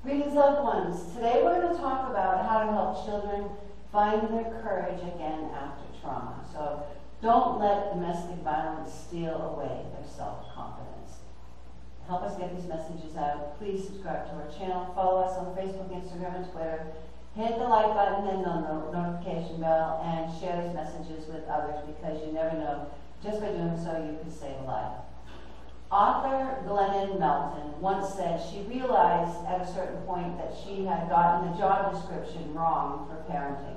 Greetings, loved ones. Today we're going to talk about how to help children find their courage again after trauma. So don't let domestic violence steal away their self-confidence. Help us get these messages out. Please subscribe to our channel. Follow us on Facebook, Instagram, and Twitter. Hit the like button and the notification bell, and share these messages with others, because you never know. Just by doing so, you can save a life. Author Glennon Melton once said she realized at a certain point that she had gotten the job description wrong for parenting.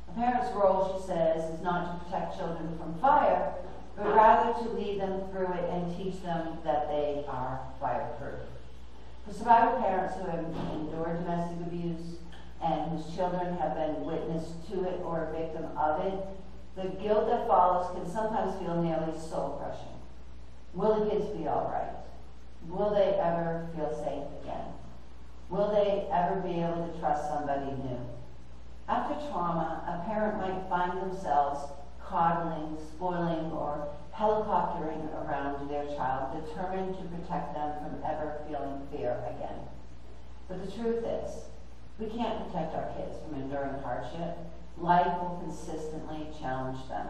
A parent's role, she says, is not to protect children from fire, but rather to lead them through it and teach them that they are fireproof. For survivor parents who have endured domestic abuse and whose children have been witness to it or a victim of it, the guilt that follows can sometimes feel nearly soul-crushing. Will the kids be all right? Will they ever feel safe again? Will they ever be able to trust somebody new? After trauma, a parent might find themselves coddling, spoiling, or helicoptering around their child, determined to protect them from ever feeling fear again. But the truth is, we can't protect our kids from enduring hardship. Life will consistently challenge them.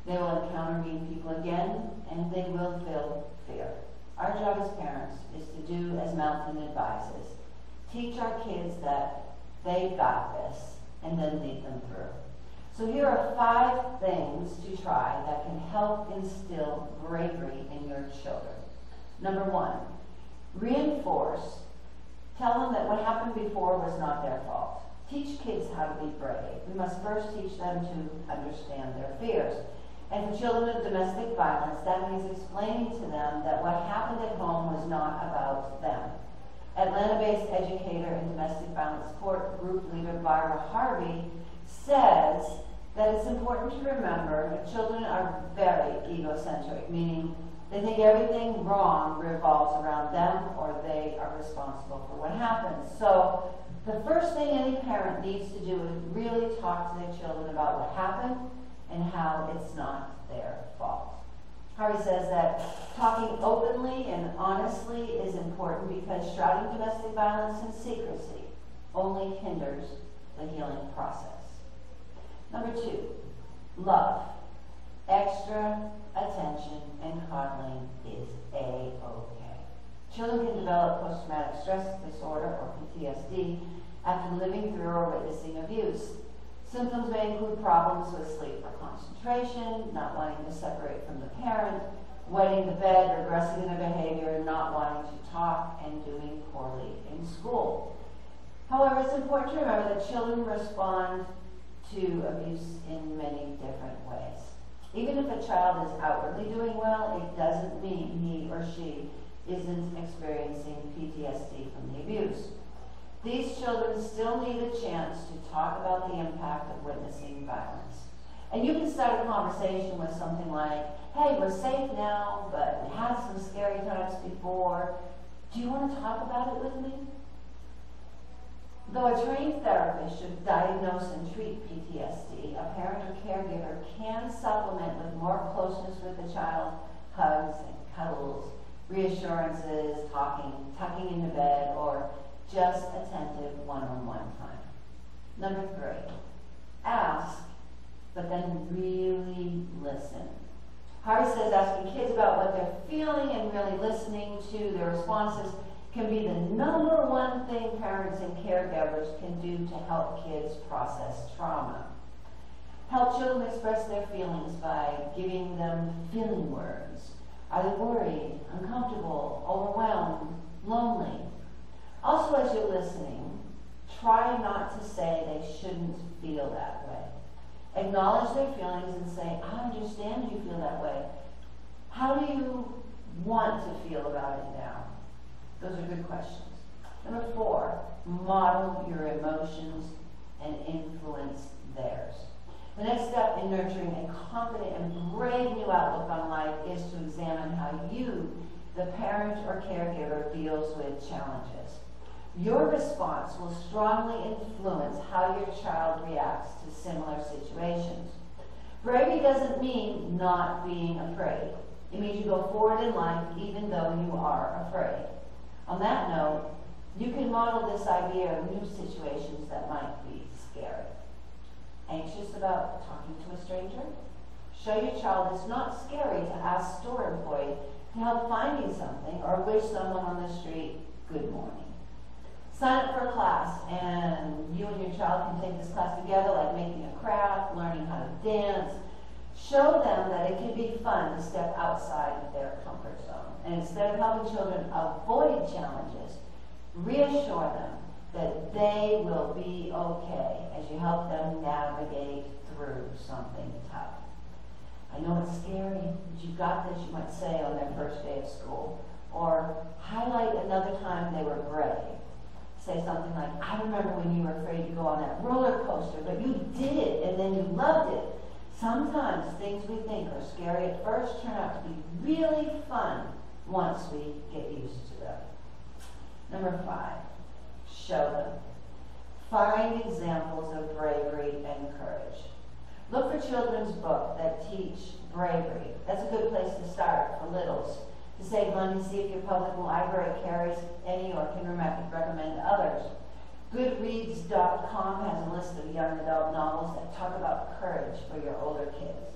They will encounter mean people again, and they will feel fear. Our job as parents is to do as Melton advises. Teach our kids that they've got this, and then lead them through. So here are 5 things to try that can help instill bravery in your children. Number 1, reinforce. Tell them that what happened before was not their fault. Teach kids how to be brave. We must first teach them to understand their fears. And for children of domestic violence, that means explaining to them that what happened at home was not about them. Atlanta-based educator and domestic violence support group leader Barbara Harvey says that it's important to remember that children are very egocentric, meaning they think everything wrong revolves around them, or they are responsible for what happens. So the first thing any parent needs to do is really talk to their children about what happened and how it's not their fault. Harvey says that talking openly and honestly is important, because shrouding domestic violence in secrecy only hinders the healing process. Number 2, love. Extra attention and coddling is A-OK. Children can develop post-traumatic stress disorder, or PTSD, after living through or witnessing abuse. Symptoms may include problems with sleep or concentration, not wanting to separate from the parent, wetting the bed, regressing in their behavior, not wanting to talk, and doing poorly in school. However, it's important to remember that children respond to abuse in many different ways. Even if a child is outwardly doing well, it doesn't mean he or she isn't experiencing PTSD from the abuse. These children still need a chance to talk about the impact of witnessing violence. And you can start a conversation with something like, hey, we're safe now, but we had some scary times before. Do you want to talk about it with me? Though a trained therapist should diagnose and treat PTSD, a parent or caregiver can supplement with more closeness with the child, hugs and cuddles, reassurances, talking, tucking into bed, or just attentive one-on-one time. Number 3, ask, but then really listen. Harvey says asking kids about what they're feeling and really listening to their responses can be the number 1 thing parents and caregivers can do to help kids process trauma. Help children express their feelings by giving them feeling words. Are they worried, uncomfortable, overwhelmed, lonely? Also, as you're listening, try not to say they shouldn't feel that way. Acknowledge their feelings and say, I understand you feel that way. How do you want to feel about it now? Those are good questions. Number 4, model your emotions and influence theirs. The next step in nurturing a confident and brave new outlook on life is to examine how you, the parent or caregiver, deals with challenges. Your response will strongly influence how your child reacts to similar situations. Bravery doesn't mean not being afraid. It means you go forward in life even though you are afraid. On that note, You can model this idea of new situations that might be scary. Anxious about talking to a stranger? Show your child it's not scary to ask store employee to help finding something or wish someone on the street good morning. Sign up for a class and you and your child can take this class together, like making a craft, learning how to dance. Show them that it can be fun to step outside their comfort zone. And instead of helping children avoid challenges, reassure them that they will be okay as you help them navigate through something tough. I know it's scary, but you got this, you might say on their first day of school. Or highlight another time they were brave. Say something like, I remember when you were afraid to go on that roller coaster, but you did it and then you loved it. Sometimes things we think are scary at first turn out to be really fun once we get used to them. Number 5, show them. Find examples of bravery and courage. Look for children's books that teach bravery. That's a good place to start for littles. To save money, see if your public library carries any or can recommend others. Goodreads.com has a list of young adult novels that talk about courage for your older kids.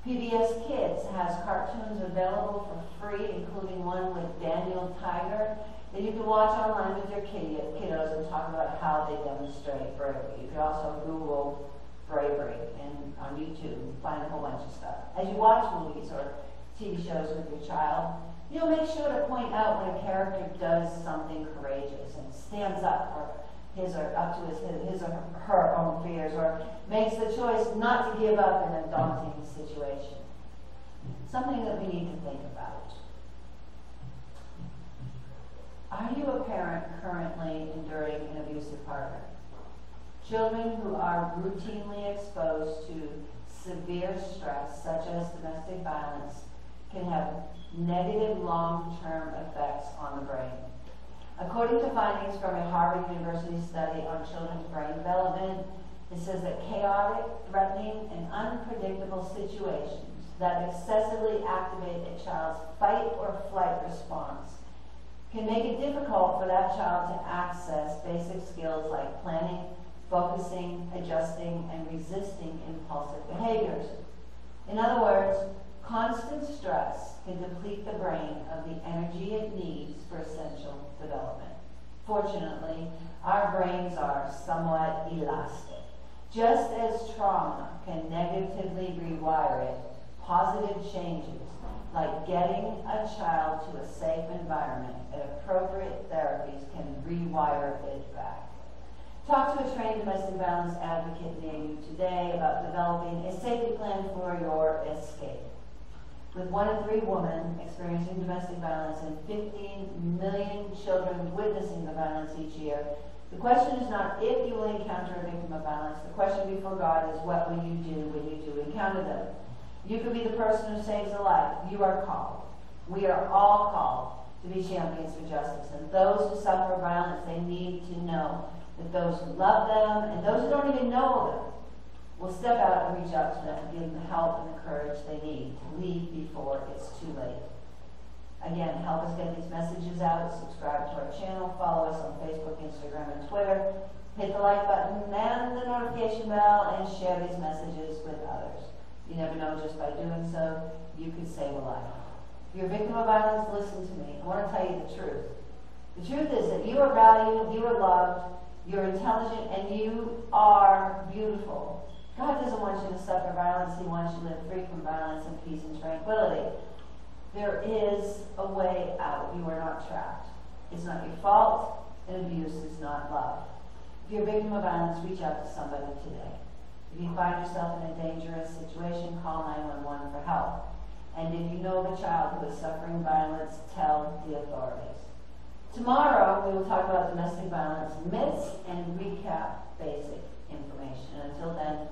PBS Kids has cartoons available for free, including one with Daniel Tiger that you can watch online with your kiddos and talk about how they demonstrate bravery. You can also Google Bravery and on YouTube and find a whole bunch of stuff. As you watch movies or TV shows with your child, make sure to point out when a character does something courageous and stands up for his or her own fears, or makes the choice not to give up in a daunting situation. Something that we need to think about. Are you a parent currently enduring an abusive partner? Children who are routinely exposed to severe stress, such as domestic violence, can have negative long-term effects on the brain. According to findings from a Harvard University study on children's brain development, it says that chaotic, threatening, and unpredictable situations that excessively activate a child's fight or flight response can make it difficult for that child to access basic skills like planning, focusing, adjusting, and resisting impulsive behaviors. In other words, constant stress can deplete the brain of the energy it needs for essential development. Fortunately, our brains are somewhat elastic. Just as trauma can negatively rewire it, positive changes, like getting a child to a safe environment and appropriate therapies, can rewire it back. Talk to a trained domestic violence advocate near you today about developing a safety plan for your escape. With 1 in 3 women experiencing domestic violence and 15 million children witnessing the violence each year, the question is not if you will encounter a victim of violence. The question before God is, what will you do when you do encounter them? You could be the person who saves a life. You are called. We are all called to be champions for justice. And those who suffer violence, they need to know that those who love them and those who don't even know them will step out and reach out to them and give them the help and the courage they need to leave before it's too late. Again, help us get these messages out. Subscribe to our channel. Follow us on Facebook, Instagram, and Twitter. Hit the like button and the notification bell and share these messages with others. You never know, just by doing so, you could save a life. If you're a victim of violence, listen to me. I want to tell you the truth. The truth is that you are valued, you are loved, you're intelligent, and you are beautiful. God doesn't want you to suffer violence. He wants you to live free from violence and peace and tranquility. There is a way out. You are not trapped. It's not your fault, and abuse is not love. If you're a victim of violence, reach out to somebody today. If you find yourself in a dangerous situation, call 911 for help. And if you know of a child who is suffering violence, tell the authorities. Tomorrow, we will talk about domestic violence myths and recap basic information. Until then,